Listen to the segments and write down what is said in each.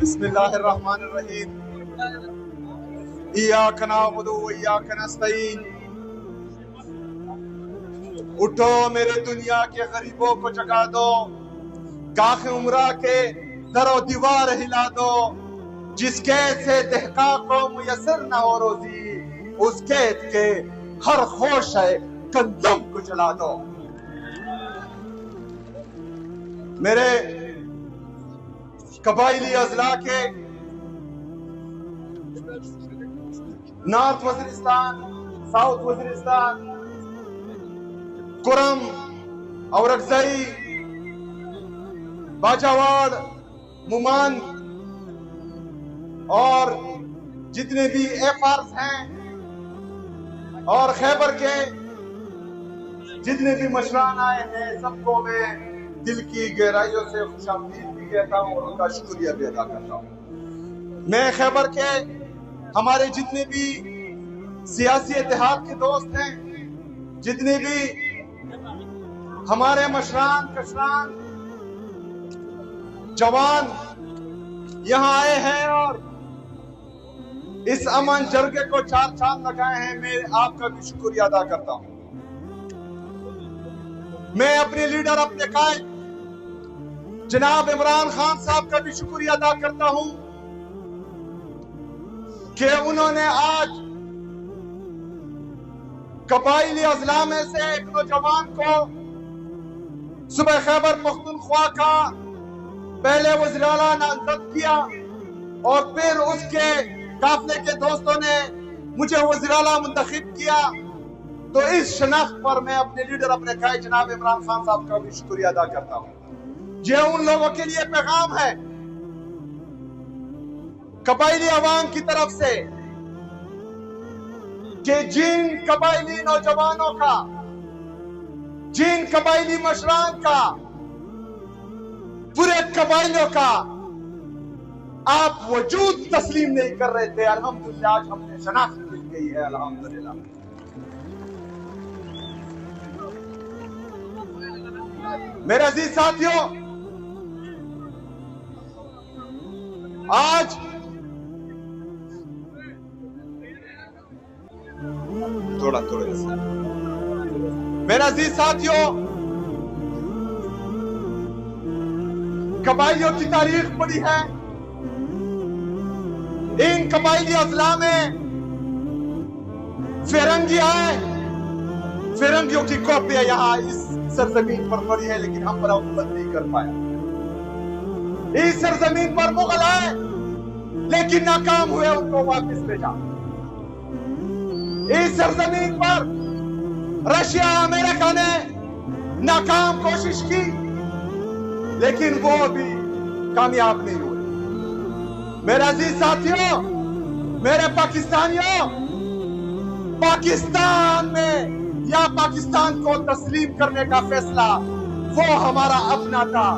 بسم اللہ الرحمن الرحیم ایاک نعبد و ایاک نستعین اٹھو میرے دنیا کے غریبوں کو جگا دو، کاخ عمرہ کے در و دیوار ہلا دو، جس قید سے دہقاں کو میسر نہ ہو روزی، اس قید کے ہر خوش ہے گندم کو جلا دو۔ میرے قبائلی اضلاع کے نارتھ وزیرستان، ساؤتھ وزیرستان، کرم، اورکزئی، باجاواڑ، مومان اور جتنے بھی ایفارز ہیں اور خیبر کے جتنے بھی مشران آئے ہیں، سب کو میں دل کی گہرائیوں سے خوش آمدید بھی کہتا ہوں اور ان کا شکریہ بھی ادا کرتا ہوں۔ میں خیبر کے ہمارے جتنے بھی سیاسی اتحاد کے دوست ہیں، جتنے بھی ہمارے مشران، کشران، جوان یہاں آئے ہیں اور اس امن جرگے کو چار چاند لگائے ہیں، میں آپ کا بھی شکریہ ادا کرتا ہوں۔ میں اپنے لیڈر، اپنے قائد جناب عمران خان صاحب کا بھی شکریہ ادا کرتا ہوں کہ انہوں نے آج قبائلی اضلاع میں سے ایک نوجوان کو صوبہ خیبر پختونخوا کا پہلے وزیر اعلیٰ نامزد کیا اور پھر اس کے قافلے کے دوستوں نے مجھے وزیر اعلیٰ منتخب کیا، تو اس شناخت پر میں اپنے لیڈر، اپنے قائد جناب عمران خان صاحب کا بھی شکریہ ادا کرتا ہوں۔ یہ ان لوگوں کے لیے پیغام ہے قبائلی عوام کی طرف سے کہ جن قبائلی نوجوانوں کا، جن قبائلی مشران کا، پورے قبائلیوں کا آپ وجود تسلیم نہیں کر رہے تھے، الحمدللہ آج ہم نے شناخت مل گئی ہے، الحمدللہ۔ میرے عزیز ساتھیوں، آج تھوڑا میرے عزیز ساتھیوں، قبائلیوں کی تاریخ پڑی ہے۔ ان قبائلی اضلاع میں فرنگی آئے، فرنگیوں کی کاپیاں یہاں اس سرزمین پر پڑی ہے، لیکن ہم پر حکومت نہیں کر پایا۔ اس سرزمین پر مغل آئے لیکن ناکام ہوئے، ان کو واپس بھیجا۔ اس سرزمین پر رشیا، امریکہ نے ناکام کوشش کی لیکن وہ بھی کامیاب نہیں ہوئے۔ میرے عزیز ساتھیوں، میرے پاکستانیوں، پاکستان میں یا پاکستان کو تسلیم کرنے کا فیصلہ وہ ہمارا اپنا تھا۔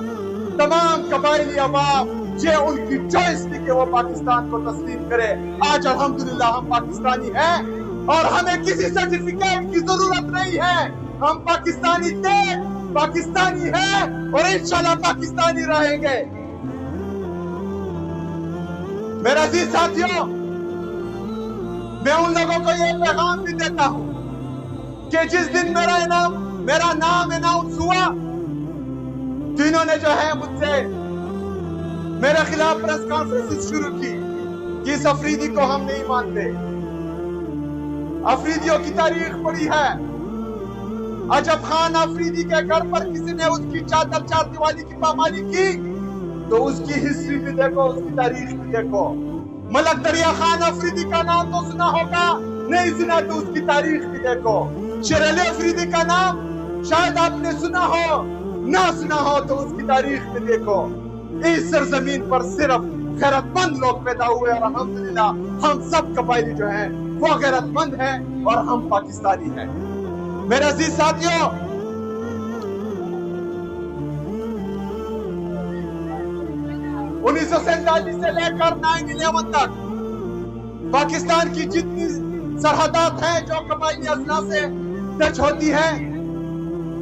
تمام قبائلی عوام یہ ان کی چوائس تھی کہ وہ پاکستان کو تسلیم کرے۔ آج الحمدللہ ہم پاکستانی ہیں اور ہمیں کسی سرٹیفکیٹ کی ضرورت نہیں ہے۔ ہم پاکستانی تھے، پاکستانی ہیں اور انشاءاللہ پاکستانی رہیں گے۔ میرے عزیز ساتھیوں، میں ان لوگوں کو یہ پیغام بھی دیتا ہوں کہ جس دن میرا نام اناؤنس ہوا تو انہوں نے جو ہے مجھ سے میرے خلاف پریس کانفرنس شروع کی کہ اس افریدی کو ہم نہیں مانتے۔ افریدیوں کی تاریخ پڑی ہے۔ عجب خان افریدی کے گھر پر کسی نے اس کی چادر چار دیواری کی پامالی کی تو اس کی ہسٹری بھی دیکھو، اس کی تاریخ بھی دیکھو۔ ملک دریا خان افریدی کا نام تو سنا ہوگا، نہیں سنا تو اس کی تاریخ بھی دیکھو۔ شیر علی افریدی کا نام شاید آپ نے سنا ہو، نہ سنا ہو تو اس کی تاریخ بھی دیکھو۔ اس سرزمین پر صرف غیرت مند لوگ پیدا ہوئے اور الحمدللہ ہم سب قبائلی جو ہیں وہ غیرت مند ہیں اور ہم پاکستانی ہیں۔ میرے عزیز ساتھیوں، 1947 سے لے کر 9/11 تک پاکستان کی جتنی سرحدات ہیں جو قبائلی اضلاع سے ٹچ ہوتی ہیں،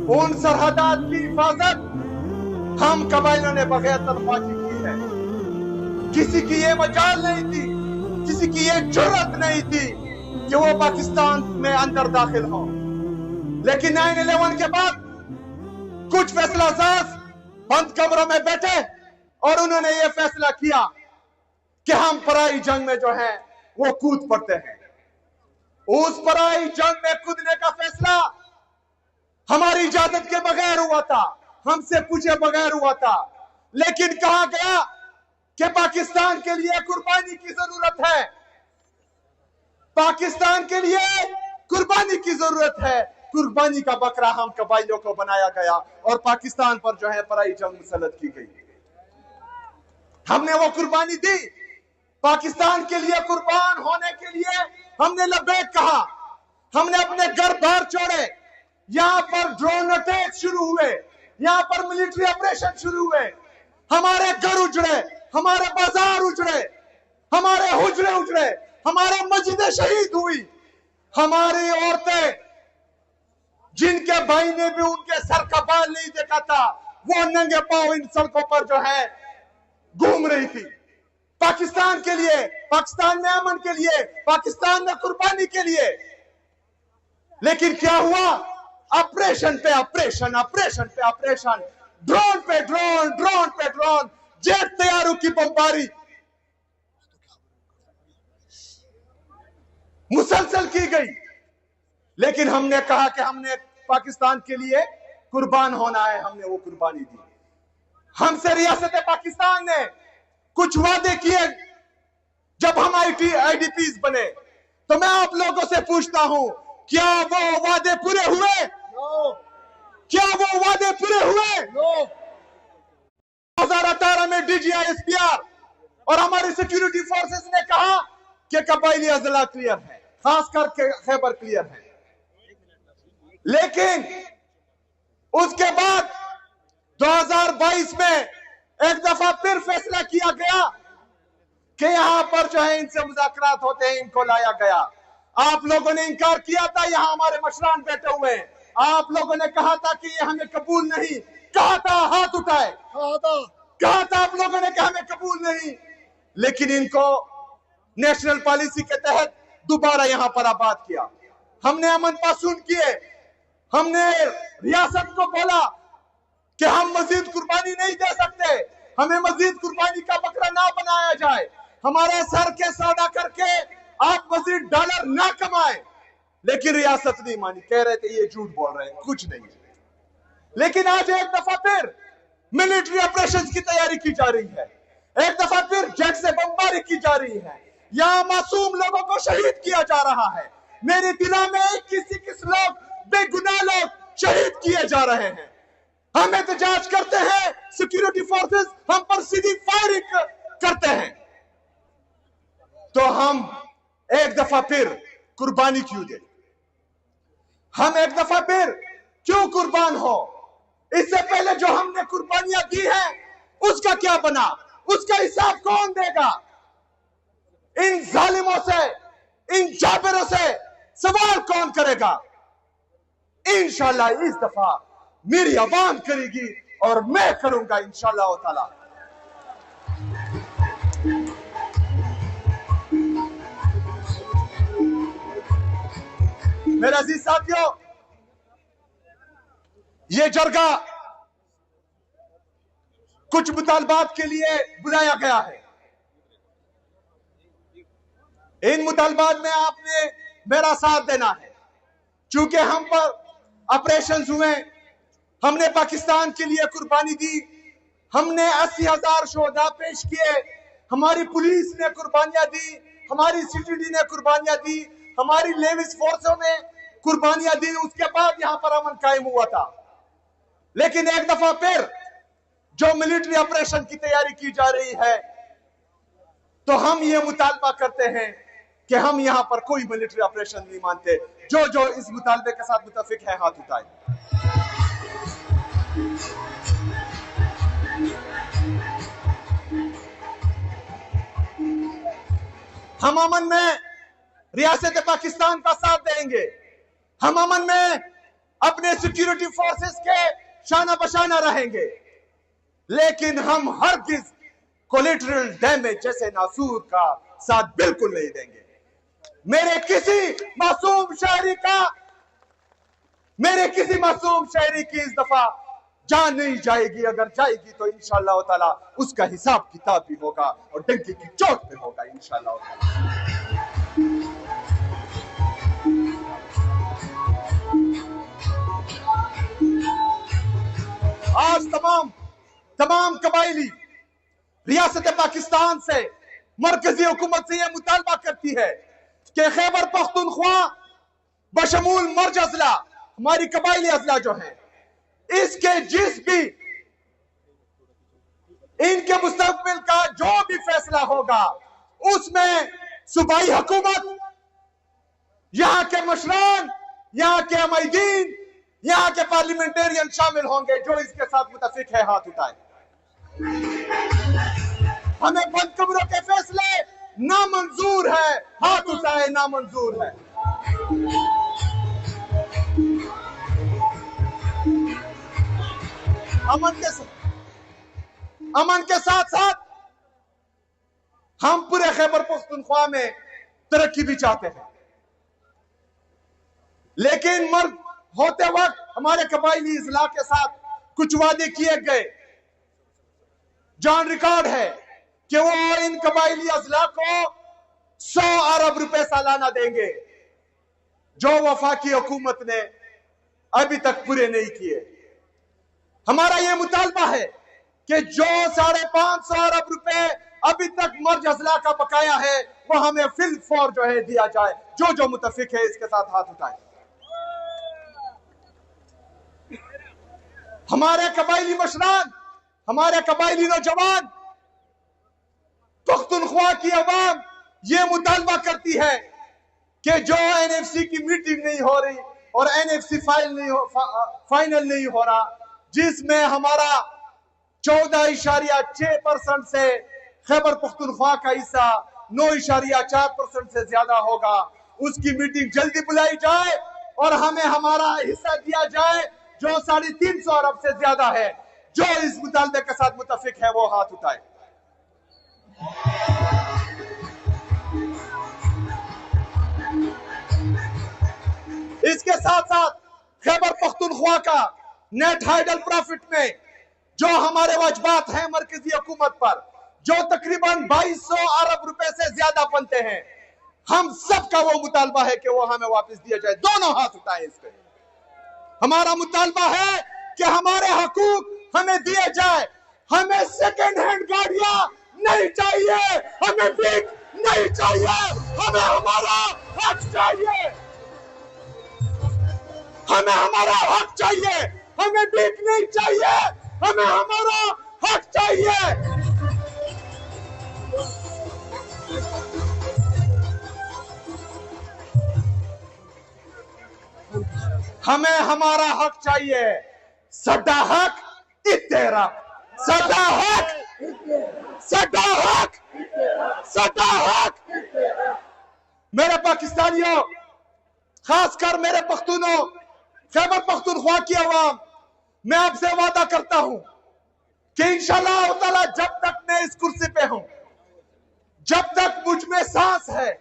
ان سرحدات کی حفاظت ہم قبائلیوں نے بغیر تنخواہ کی ہے۔ किसी की ये मजाल नहीं थी, किसी की ये जुर्रत नहीं थी कि वो पाकिस्तान में अंदर दाखिल हो। लेकिन 9/11 के बाद कुछ फैसला साज बंद कमरों में बैठे और उन्होंने ये फैसला किया कि हम पराई जंग में जो है वो कूद पड़ते हैं। उस पराई जंग में कूदने का फैसला हमारी इजाजत के बगैर हुआ था, हमसे पूछे बगैर हुआ था। लेकिन कहा गया कि पाकिस्तान के लिए कुर्बानी की जरूरत है, पाकिस्तान के लिए कुर्बानी की जरूरत है। कुर्बानी का बकरा हम कबाइलियों को बनाया गया और पाकिस्तान पर जो है पराई जंग मुसल्लत की गई। हमने वो कुर्बानी दी, पाकिस्तान के लिए कुर्बान होने के लिए हमने लबैक कहा। हमने अपने घर बार छोड़े, यहां पर ड्रोन अटैक शुरू हुए, यहां पर मिलिट्री ऑपरेशन शुरू हुए, हमारे घर उजड़े, हमारे बाजार उजड़े, हमारे हुजरे उजड़े, हमारे मस्जिदें शहीद हुई, हमारी औरतें जिनके भाई ने भी उनके सर का बाल नहीं देखा था वो नंगे पांव इन सड़कों पर जो है घूम रही थी। पाकिस्तान के लिए, पाकिस्तान में अमन के लिए, पाकिस्तान में कुर्बानी के लिए। लेकिन क्या हुआ? ऑपरेशन पे ऑपरेशन, ऑपरेशन पे ऑपरेशन, ड्रोन पे ड्रोन, ड्रोन पे ड्रोन, जेट तैयारों की बमबारी मुसलसल की गई। लेकिन हमने कहा कि हमने पाकिस्तान के लिए कुर्बान होना है, हमने वो कुर्बानी दी। हमसे रियासत पाकिस्तान ने कुछ वादे किए जब हम आईडीपीज बने। तो मैं आप लोगों से पूछता हूं, क्या वो वादे पूरे हुए? क्या वो वादे पूरे हुए? 2018 में DGI-SPR और हमारी सिक्योरिटी फोर्सेस ने कहा कि कबाइली अजला क्लियर है, खास करके खैबर क्लियर है। लेकिन उसके बाद 2022 में एक दफा फिर फैसला किया गया कि यहां पर जो है इनसे मुज़ाकरात होते हैं, इनको लाया गया। आप लोगों ने इनकार किया था, यहां हमारे मशरान बैठे हुए हैं। आप लोगों ने कहा था कि ये हमें कबूल नहीं, कहा था, हाथ उठाए, कहा था आप लोगों ने कि हमें कबूल नहीं। लेकिन इनको नेशनल पॉलिसी के तहत दोबारा यहां पर आबाद किया। हमने अमन पासून किए, हमने रियासत को बोला कि हम मजीद कुर्बानी नहीं दे सकते, हमें मजीद कुर्बानी का बकरा ना बनाया जाए, हमारे सर के सौदा करके आप मजीद डॉलर ना कमाए। लेकिन रियासत नहीं मानी, कह रहे थे ये झूठ बोल रहे हैं, कुछ नहीं। लेकिन आज एक दफा फिर मिलिट्री ऑपरेशंस की तैयारी की जा रही है, एक दफा फिर जेट से बमबारी की जा रही है, यहां मासूम लोगों को शहीद किया जा रहा है। मेरी दिला में 21 लोग, बेगुनाह लोग शहीद किए जा रहे हैं। हम एहतजाज करते हैं, सिक्योरिटी फोर्सेस हम पर सीधी फायरिंग करते हैं। तो हम एक दफा फिर कुर्बानी क्यों दे? हम एक दफा फिर क्यों कुर्बान हो? इससे पहले जो हमने कुर्बानियां दी हैं उसका क्या बना? उसका हिसाब कौन देगा? इन जालिमों से, इन जाबिरों से सवाल कौन करेगा? इंशाल्लाह इस दफा मेरी आवाम करेगी और मैं करूंगा इंशाल्लाह ताला। मेरे अजीज साथियों, ये जरगा कुछ मुतालबात के लिए बुलाया गया है। इन मुतालबात में आपने मेरा साथ देना है। चूंकि हम पर ऑपरेशंस हुए, हमने पाकिस्तान के लिए कुर्बानी दी, हमने 80,000 शोहदा पेश किए, हमारी पुलिस ने कुर्बानियां दी, हमारी CTD ने कुर्बानियां दी, हमारी लेविस फोर्सों ने कुर्बानियां दी। उसके बाद यहां पर अमन कायम हुआ था। लेकिन एक दफा फिर जो मिलिट्री ऑपरेशन की तैयारी की जा रही है, तो हम ये मुतालबा करते हैं कि हम यहां पर कोई मिलिट्री ऑपरेशन नहीं मानते। जो जो इस मुतालबे के साथ मुतफिक है हाथ उठाए। हम अमन में रियासत पाकिस्तान का साथ देंगे, हम अमन में अपने सिक्योरिटी फोर्सेस के शाना बशाना रहेंगे। लेकिन हम हरगिज कोलेटरल डैमेज जैसे नासूर का साथ बिल्कुल नहीं देंगे। मेरे किसी मासूम शहरी की इस दफा जान नहीं जाएगी, अगर जाएगी तो इंशाअल्लाह ताला उसका हिसाब किताब भी होगा और डंकी की चोट पे होगा इंशाअल्लाह ताला। आज तमाम कबाइली रियासत पाकिस्तान से मरकजी हुकूमत से यह मुतालबा करती है कि खैबर पख्तूनख्वा बशमूल मर्ज अजला, हमारी कबाइली अजला जो है, इसके जिस भी इनके मुस्तकबिल का जो भी फैसला होगा उसमें सूबाई हुकूमत, यहाँ के मशरान, यहाँ के अमीदीन, यहाँ के पार्लियामेंटेरियन शामिल होंगे। जो इसके साथ मुतफिक है हाथ उठाए। हमें बंद कमरों के फैसले नामंजूर है, हाथ उठाए, नामंजूर है। अमन के साथ साथ हम पूरे खैबर पख्तूनख्वा में तरक्की भी चाहते हैं, लेकिन मर्द होते वक्त हमारे कबाइली इजला के साथ कुछ वादे किए गए। जॉन रिकॉर्ड है कि वो इन कबाइली अजला को 100 अरब रुपए सालाना देंगे, जो वफाकी हुकूमत ने अभी तक पूरे नहीं किए। हमारा यह मुतालबा है कि जो 550 अरब रुपए अभी तक मर्ज अजला का बकाया है वो हमें फिल फौर जो है दिया जाए। जो मुतफिक है इसके साथ हाथ उठाए। हमारे कबाइली मशरान, हमारे कबाइली नौजवान, पख्तूनख्वा की अवाम ये मुतालबा करती है कि जो एनएफसी की मीटिंग नहीं हो रही और एनएफसी फाइनल नहीं हो रहा, जिसमें हमारा 14.6% से खैबर पख्तूनख्वा का हिस्सा 9.4% से ज्यादा होगा, उसकी मीटिंग जल्दी बुलाई जाए और हमें हमारा हिस्सा दिया जाए जो 350 अरब से ज्यादा है। जो इस मुतालबे के साथ मुतफिक है वो हाथ उठाए। इसके साथ साथ खैबर पख्तूनख्वा का नेट हाइडल प्रॉफिट में जो हमारे वाजबात हैं मरकजी हुकूमत पर, जो तकरीबन 2200 अरब रुपए से ज्यादा बनते हैं, हम सबका वो मुतालबा है कि वो हमें वापस दिया जाए। दोनों हाथ उठाए इस पे। हमारा मुतालबा है कि हमारे हकूक हमें दिए जाए। हमें सेकेंड हैंड गाड़ियां नहीं चाहिए, हमें भीख नहीं चाहिए, हमें हमारा हक चाहिए। हमें हमारा हक चाहिए, हमें भीख नहीं चाहिए, हमें हमारा हक चाहिए। हमें हमारा हक चाहिए। सदा हक तेरा, सदा हक, सदा हक, सदा हक। मेरे पाकिस्तानियों, खासकर मेरे पख्तूनों, खैबर पख्तूनख्वा की आवाम, मैं आपसे वादा करता हूं कि इंशाअल्लाह ताला जब तक मैं इस कुर्सी पे हूं, जब तक मुझ में सांस है,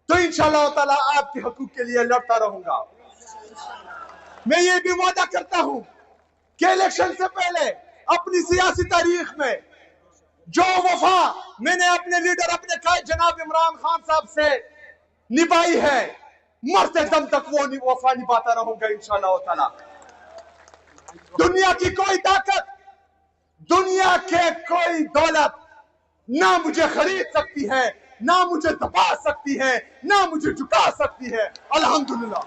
तो इंशाअल्लाह ताला आपके हकूक के लिए लड़ता रहूंगा। मैं ये भी वादा करता हूं कि इलेक्शन से पहले अपनी सियासी तारीख में जो वफा मैंने अपने लीडर, अपने कायद जनाब इमरान खान साहब से निभाई है, मरते दम तक वो वफा निभाता रहूंगा इंशाअल्लाह ताला। दुनिया की कोई ताकत, दुनिया के कोई दौलत ना मुझे खरीद सकती है, ना मुझे दबा सकती है, ना मुझे झुका सकती है। अल्हम्दुलिल्लाह।